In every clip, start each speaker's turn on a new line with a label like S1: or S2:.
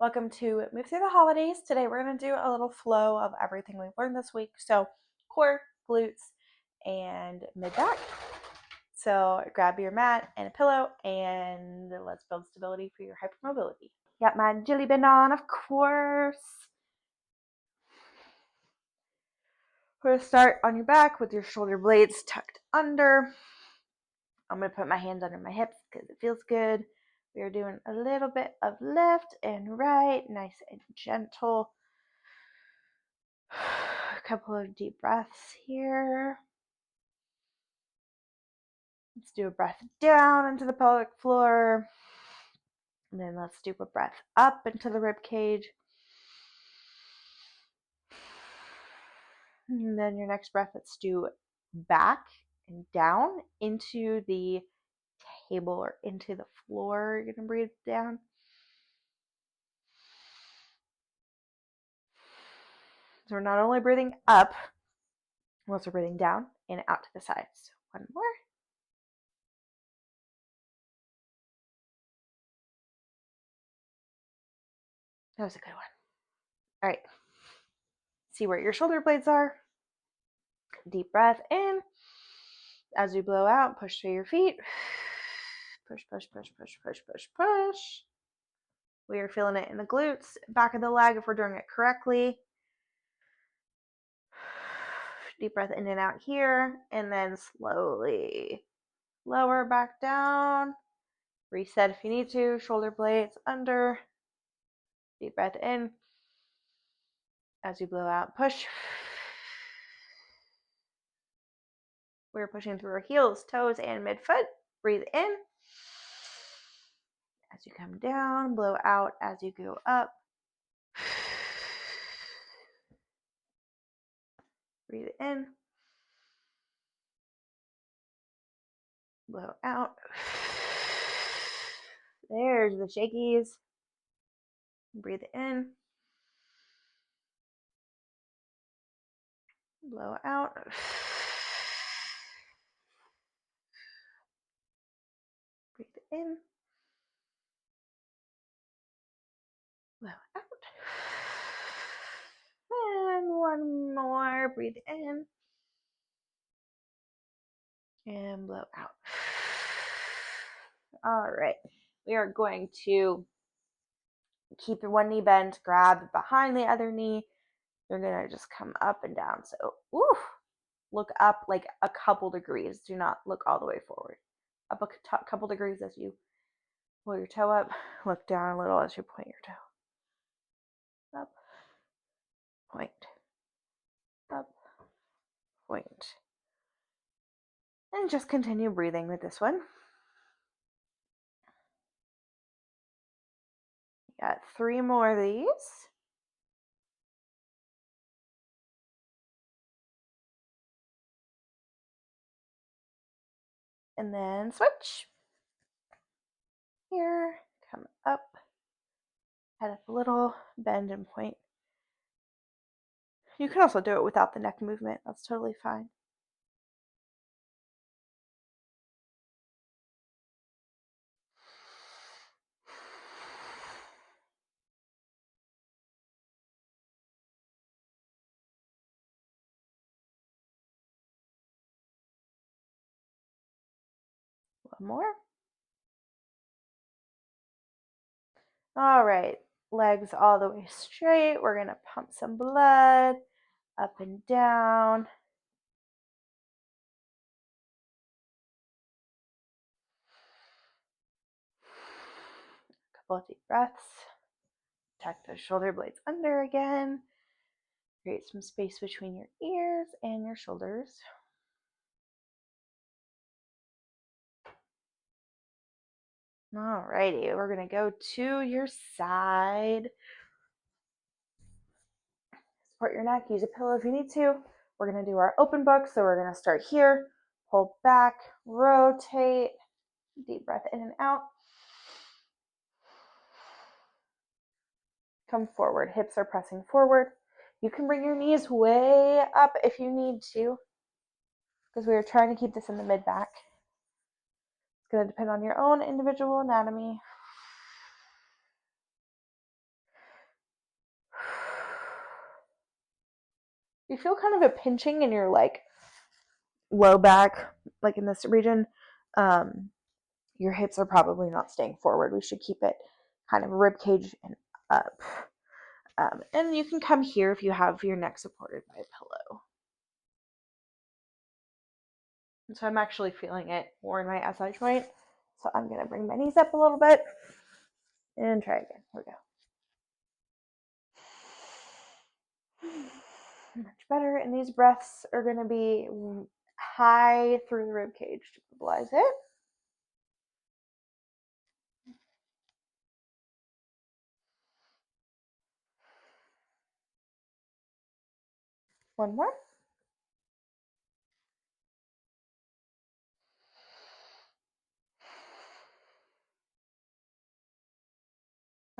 S1: Welcome to Move Through the Holidays. Today we're going to do a little flow of everything we've learned this week. So core, glutes, and mid-back. So grab your mat and a pillow and let's build stability for your hypermobility. Got my Jellie Bend on, of course. We're going to start on your back with your shoulder blades tucked under. I'm going to put my hands under my hips because it feels good. We are doing a little bit of left and right, nice and gentle. A couple of deep breaths here. Let's do a breath down into the pelvic floor. And then let's do a breath up into the rib cage. And then your next breath, let's do back and down into the table or into the floor. You're going to breathe down. So we're not only breathing up, we're also breathing down and out to the sides. So one more. That was a good one. All right. See where your shoulder blades are. Deep breath in. As you blow out, push through your feet. Push, push, push, push, push, push, push. We are feeling it in the glutes, back of the leg if we're doing it correctly. Deep breath in and out here, and then slowly lower back down. Reset if you need to. Shoulder blades under. Deep breath in. As you blow out, push. We're pushing through our heels, toes, and midfoot. Breathe in. As you come down, blow out as you go up. Breathe in. Blow out. There's the shakies. Breathe in. Blow out. Breathe in. Blow out. And one more. Breathe in. And blow out. All right. We are going to keep your one knee bent, grab behind the other knee. You're going to just come up and down. So, look up like a couple degrees. Do not look all the way forward. Up a couple degrees as you pull your toe up. Look down a little as you point your toe. Up, point, up, point. And just continue breathing with this one. Got 3 more of these. And then switch. Here, come up, head up a little, bend and point. You can also do it without the neck movement. That's totally fine. One more. All right, legs all the way straight. We're going to pump some blood up and down. A couple of deep breaths. Tuck those shoulder blades under again. Create some space between your ears and your shoulders. Alrighty, we're going to go to your side. Support your neck, use a pillow if you need to. We're going to do our open book, so we're going to start here. Pull back, rotate, deep breath in and out. Come forward, hips are pressing forward. You can bring your knees way up if you need to, because we are trying to keep this in the mid-back. It's going to depend on your own individual anatomy. you feel kind of a pinching in your like low back, like in this region, your hips are probably not staying forward. We should keep it kind of rib cage and up. And you can come here if you have your neck supported by a pillow. And so I'm actually feeling it more in my SI joint. So I'm going to bring my knees up a little bit and try again. Here we go. Much better. And these breaths are going to be high through the rib cage to mobilize it. One more.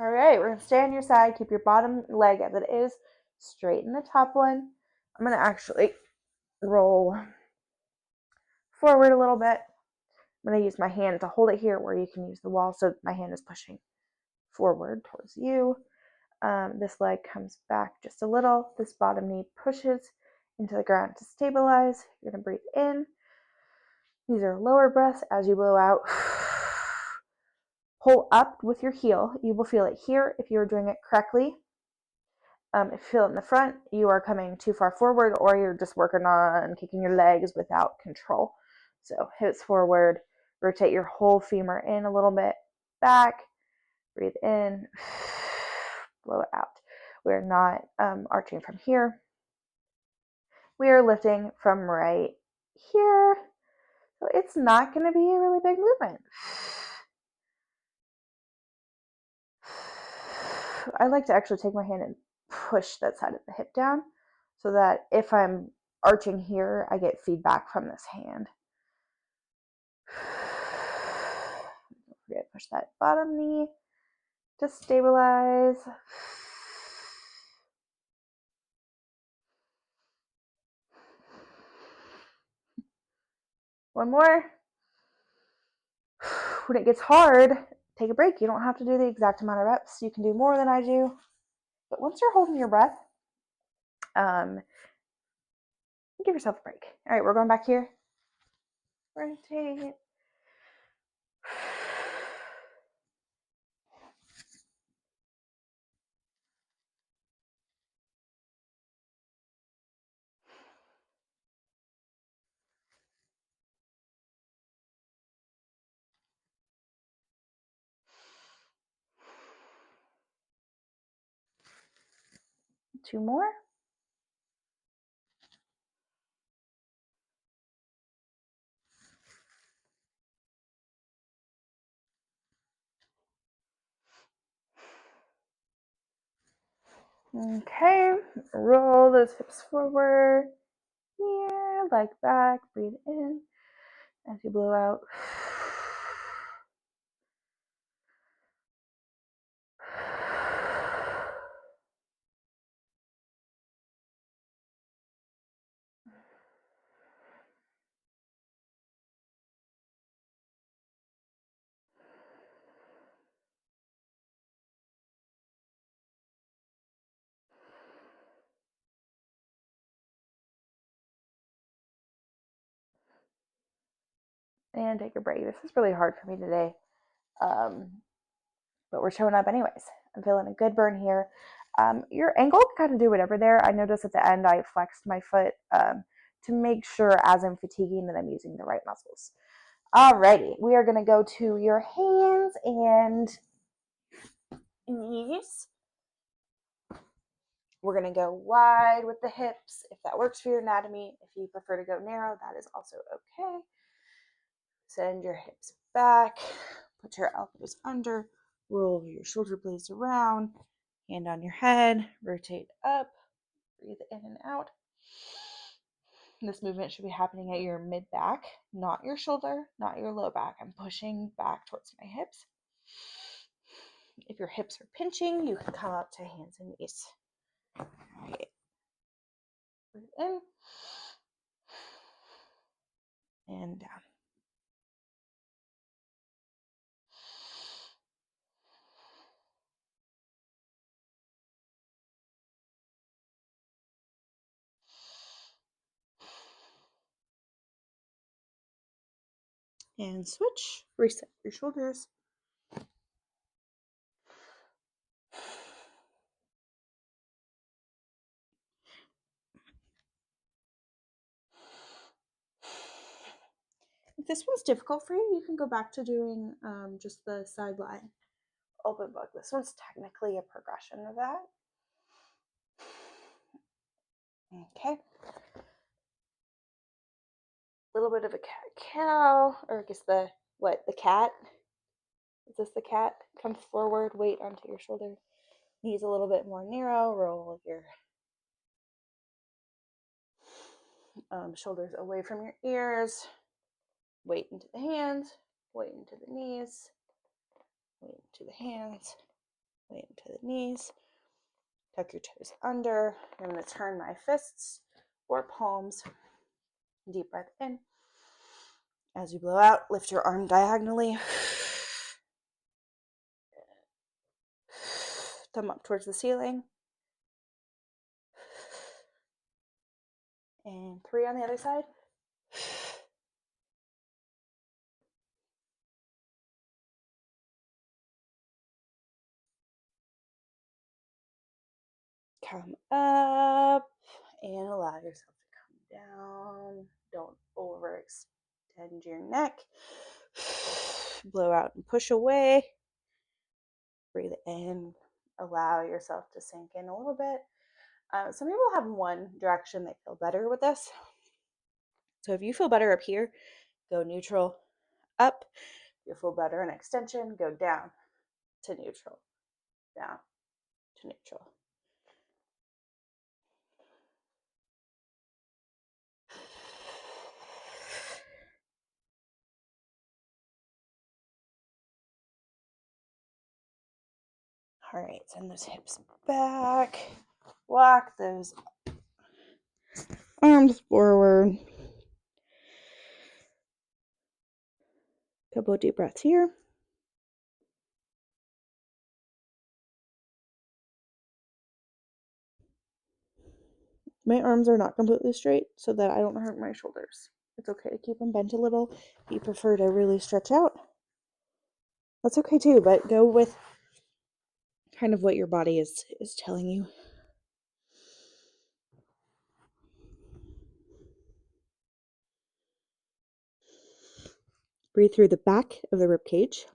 S1: All right, we're going to stay on your side. Keep your bottom leg as it is. Straighten the top one. I'm going to actually roll forward a little bit. I'm going to use my hand to hold it here where you can use the wall. So my hand is pushing forward towards you. This leg comes back just a little. This bottom knee pushes into the ground to stabilize. You're going to breathe in. These are lower breaths. As you blow out, pull up with your heel. You will feel it here if you are doing it correctly. If you feel it in the front, you are coming too far forward, or you're just working on kicking your legs without control. So hips forward, rotate your whole femur in a little bit, back, breathe in, blow it out. We're not arching from here. We are lifting from right here. So it's not going to be a really big movement. I like to actually take my hand and push that side of the hip down so that if I'm arching here, I get feedback from this hand. Don't forget to push that bottom knee to stabilize. One more. When it gets hard, take a break. You don't have to do the exact amount of reps. You can do more than I do. But once you're holding your breath, give yourself a break. All right, we're going back here. Rotate. Two more. Okay, roll those hips forward. Here, leg back, breathe in as you blow out. And take a break. This is really hard for me today, but we're showing up anyways. I'm feeling a good burn here. Your ankle can kind of do whatever there. I noticed at the end I flexed my foot to make sure as I'm fatiguing that I'm using the right muscles. Alrighty, we are going to go to your hands and knees. We're going to go wide with the hips if that works for your anatomy. If you prefer to go narrow, that is also okay. Send your hips back, put your elbows under, roll your shoulder blades around, hand on your head, rotate up, breathe in and out. This movement should be happening at your mid back, not your shoulder, not your low back. I'm pushing back towards my hips. If your hips are pinching, you can come up to hands and knees. All right. Breathe in and down. and switch. Reset your shoulders. If this one's difficult for you, you can go back to doing just the sideline open book. This one's technically a progression of that. Okay. A little bit of a cat-cow, or I guess the cat? Is this the cat? Come forward, weight onto your shoulder. Knees a little bit more narrow, roll your shoulders away from your ears, weight into the hands, weight into the knees, weight into the hands, weight into the knees. Tuck your toes under. I'm going to turn my fists or palms. Deep breath in. As you blow out, lift your arm diagonally. Thumb up towards the ceiling. And 3 on the other side. Come up and allow yourself to come down. Don't overextend your neck. Blow out and push away. Breathe in. Allow yourself to sink in a little bit. Some people have one direction they feel better with this. So if you feel better up here, go neutral, up. If you feel better in extension, go down to neutral, down to neutral. All right, send those hips back. Walk those arms forward. Couple of deep breaths here. My arms are not completely straight so that I don't hurt my shoulders. It's okay to keep them bent a little. If you prefer to really stretch out, that's okay too, but go with kind of what your body is telling you. Breathe through the back of the rib cage.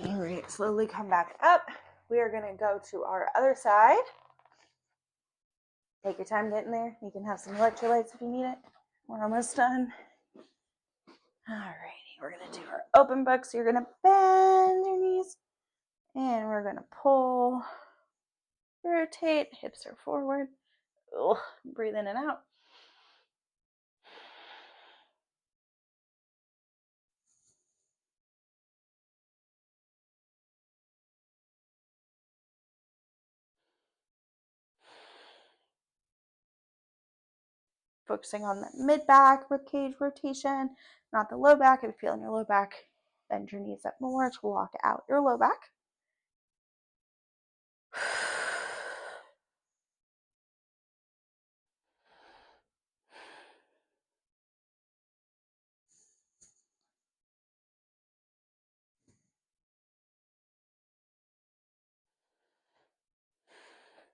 S1: All right, slowly come back up. We are going to go to our other side. Take your time getting there. You can have some electrolytes if you need it. We're almost done. All righty, we're going to do our open book. So you're going to bend your knees and we're going to pull, rotate, hips are forward. Ugh, breathe in and out. Focusing on the mid-back ribcage rotation, not the low back. If you're feeling your low back, bend your knees up more to lock out your low back.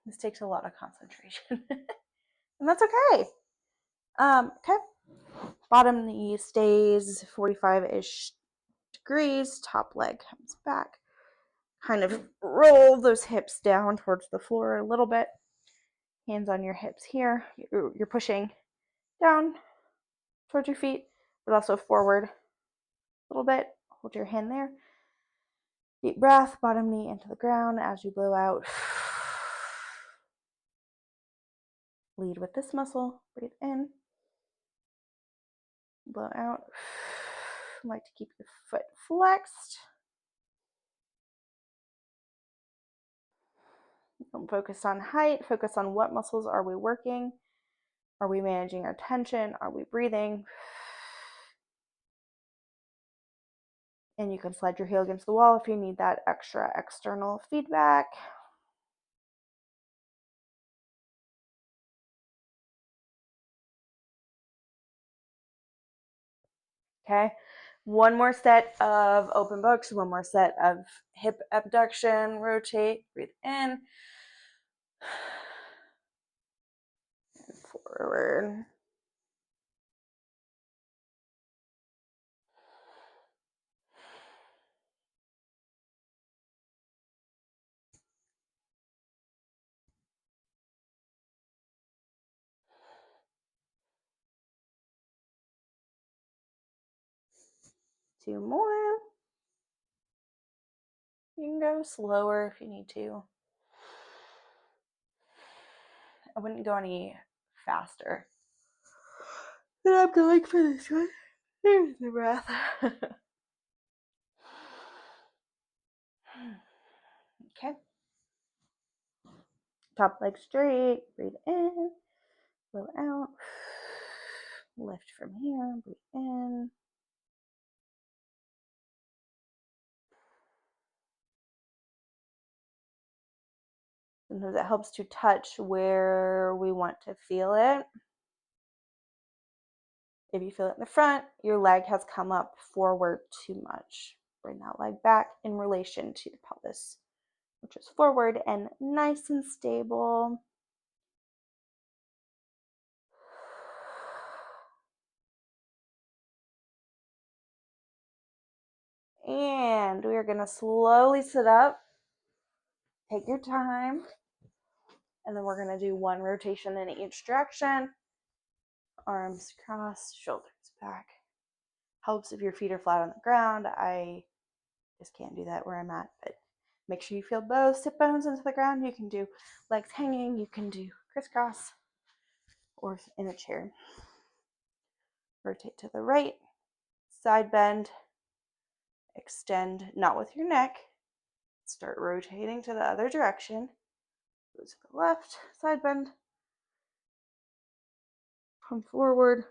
S1: This takes a lot of concentration, and that's okay. Okay. Bottom knee stays 45-ish degrees. Top leg comes back. Kind of roll those hips down towards the floor a little bit. Hands on your hips here. You're pushing down towards your feet, but also forward a little bit. Hold your hand there. Deep breath, bottom knee into the ground as you blow out. Lead with this muscle. Breathe in. Blow out. Like to keep your foot flexed. Don't focus on height. Focus on what muscles are we working. Are we managing our tension? Are we breathing? And you can slide your heel against the wall if you need that extra external feedback. Okay, one more set of open books, one more set of hip abduction, rotate, breathe in, and forward. Two more. You can go slower if you need to. I wouldn't go any faster than I'm going for this one. There's the breath. Okay. Top leg straight. Breathe in. Blow out. Lift from here. Breathe in. Sometimes it helps to touch where we want to feel it. If you feel it in the front, your leg has come up forward too much. Bring that leg back in relation to the pelvis, which is forward and nice and stable. And we are going to slowly sit up. Take your time. And then we're going to do one rotation in each direction. Arms crossed, shoulders back. Helps if your feet are flat on the ground. I just can't do that where I'm at, but make sure you feel both sit bones into the ground. You can do legs hanging, you can do crisscross, or in a chair. Rotate to the right, side bend, extend, not with your neck. Start rotating to the other direction. Go to the left, side bend, come forward,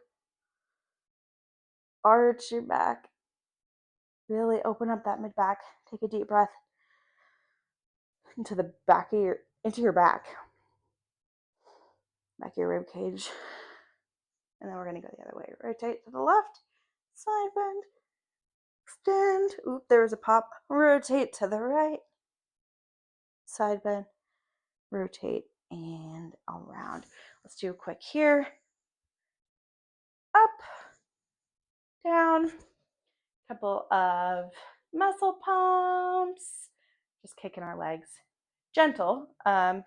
S1: arch your back, really open up that mid back. Take a deep breath into the back of your back of your rib cage. And then we're going to go the other way. Rotate to the left, side bend, extend. Oop, there was a pop. Rotate to the right, side bend, rotate, and around. Let's do a quick here. Up, down, couple of muscle pumps. Just kicking our legs. Gentle. You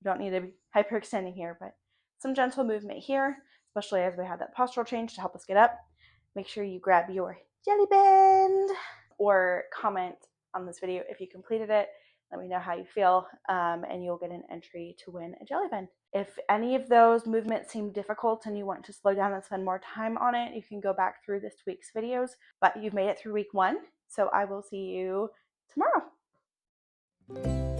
S1: don't need to be hyperextending here, but some gentle movement here, especially as we have that postural change to help us get up. Make sure you grab your Jellie Bend or comment on this video if you completed it. Let me know how you feel, and you'll get an entry to win a Jellie Bend. If any of those movements seem difficult and you want to slow down and spend more time on it, you can go back through this week's videos, but you've made it through week 1, so I will see you tomorrow.